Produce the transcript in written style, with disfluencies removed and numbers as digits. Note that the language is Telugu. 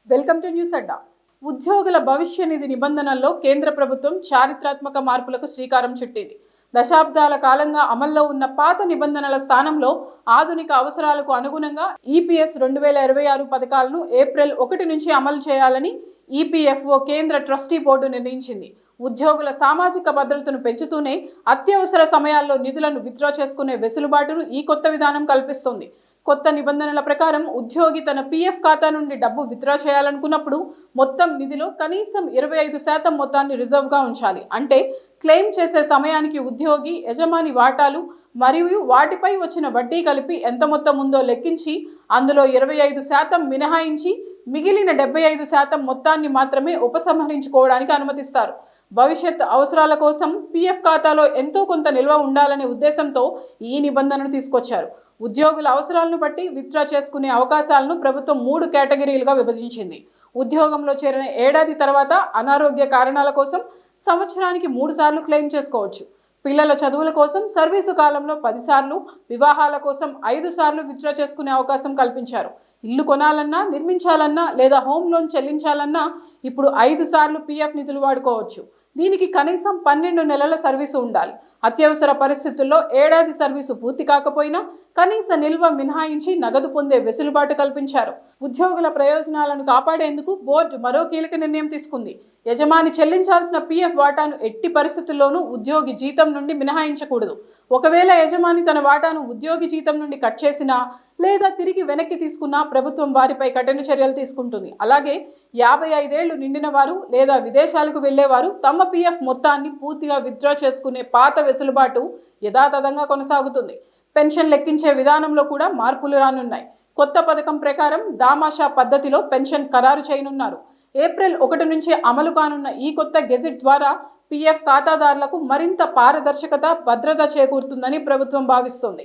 వెల్కమ్ టు న్యూస్ అడ్డా. ఉద్యోగుల భవిష్య నిధి నిబంధనల్లో కేంద్ర ప్రభుత్వం చారిత్రాత్మక మార్పులకు శ్రీకారం చుట్టింది. దశాబ్దాల కాలంగా అమల్లో ఉన్న పాత నిబంధనల స్థానంలో ఆధునిక అవసరాలకు అనుగుణంగా ఈపీఎస్ 2026 పథకాలను ఏప్రిల్ 1 నుంచి అమలు చేయాలని ఈపీఎఫ్ఓ కేంద్ర ట్రస్టీ బోర్డు నిర్ణయించింది. ఉద్యోగుల సామాజిక భద్రతను పెంచుతూనే అత్యవసర సమయాల్లో నిధులను విత్డ్రా చేసుకునే వెసులుబాటును ఈ కొత్త విధానం కల్పిస్తుంది. కొత్త నిబంధనల ప్రకారం ఉద్యోగి తన పీఎఫ్ ఖాతా నుండి డబ్బు విత్డ్రా చేయాలనుకున్నప్పుడు మొత్తం నిధిలో కనీసం 25% మొత్తాన్ని రిజర్వ్గా ఉంచాలి. అంటే క్లెయిమ్ చేసే సమయానికి ఉద్యోగి యజమాని వాటాలు మరియు వాటిపై వచ్చిన వడ్డీ కలిపి ఎంత మొత్తం ఉందో లెక్కించి అందులో 25% మినహాయించి మిగిలిన 75% మొత్తాన్ని మాత్రమే ఉపసంహరించుకోవడానికి అనుమతిస్తారు. భవిష్యత్ అవసరాల కోసం పీఎఫ్ ఖాతాలో ఎంతో కొంత నిల్వ ఉండాలనే ఉద్దేశంతో ఈ నిబంధనను తీసుకొచ్చారు. ఉద్యోగుల అవసరాలను బట్టి విత్డ్రా చేసుకునే అవకాశాలను ప్రభుత్వం 3 కేటగిరీలుగా విభజించింది. ఉద్యోగంలో చేరిన ఏడాది తర్వాత అనారోగ్య కారణాల కోసం సంవత్సరానికి 3 సార్లు క్లెయిమ్ చేసుకోవచ్చు. పిల్లల చదువుల కోసం సర్వీసు కాలంలో 10 సార్లు, వివాహాల కోసం 5 సార్లు విత్డ్రా చేసుకునే అవకాశం కల్పించారు. ఇల్లు కొనాలన్నా, నిర్మించాలన్నా లేదా హోమ్ లోన్ చెల్లించాలన్నా ఇప్పుడు 5 సార్లు పీఎఫ్ నిధులు వాడుకోవచ్చు. దీనికి కనీసం 12 నెలల సర్వీసు ఉండాలి. అత్యవసర పరిస్థితుల్లో ఏడాది సర్వీసు పూర్తి కాకపోయినా కనీస నిల్వ మినహాయించి నగదు పొందే వెసులుబాటు కల్పించారు. ఉద్యోగుల ప్రయోజనాలను కాపాడేందుకు బోర్డు మరో కీలక నిర్ణయం తీసుకుంది. యజమాని చెల్లించాల్సిన పీఎఫ్ వాటాను ఎట్టి పరిస్థితుల్లోనూ ఉద్యోగి జీతం నుండి మినహాయించకూడదు. ఒకవేళ యజమాని తన వాటాను ఉద్యోగి జీతం నుండి కట్ చేసినా లేదా తిరిగి వెనక్కి తీసుకున్నా ప్రభుత్వం వారిపై కఠిన చర్యలు తీసుకుంటుంది. అలాగే 55 ఏళ్లు నిండిన వారు లేదా విదేశాలకు వెళ్లేవారు తమ పీఎఫ్ మొత్తాన్ని పూర్తిగా విత్డ్రా చేసుకునే పాత వెసులుబాటు యథాతథంగా కొనసాగుతుంది. పెన్షన్ లెక్కించే విధానంలో కూడా మార్పులు రానున్నాయి. కొత్త పథకం ప్రకారం దామాషా పద్ధతిలో పెన్షన్ ఖరారు చేయనున్నారు. ఏప్రిల్ 1 నుంచి అమలు కానున్న ఈ కొత్త గెజిట్ ద్వారా పీఎఫ్ ఖాతాదారులకు మరింత పారదర్శకత, భద్రత చేకూరుతుందని ప్రభుత్వం భావిస్తోంది.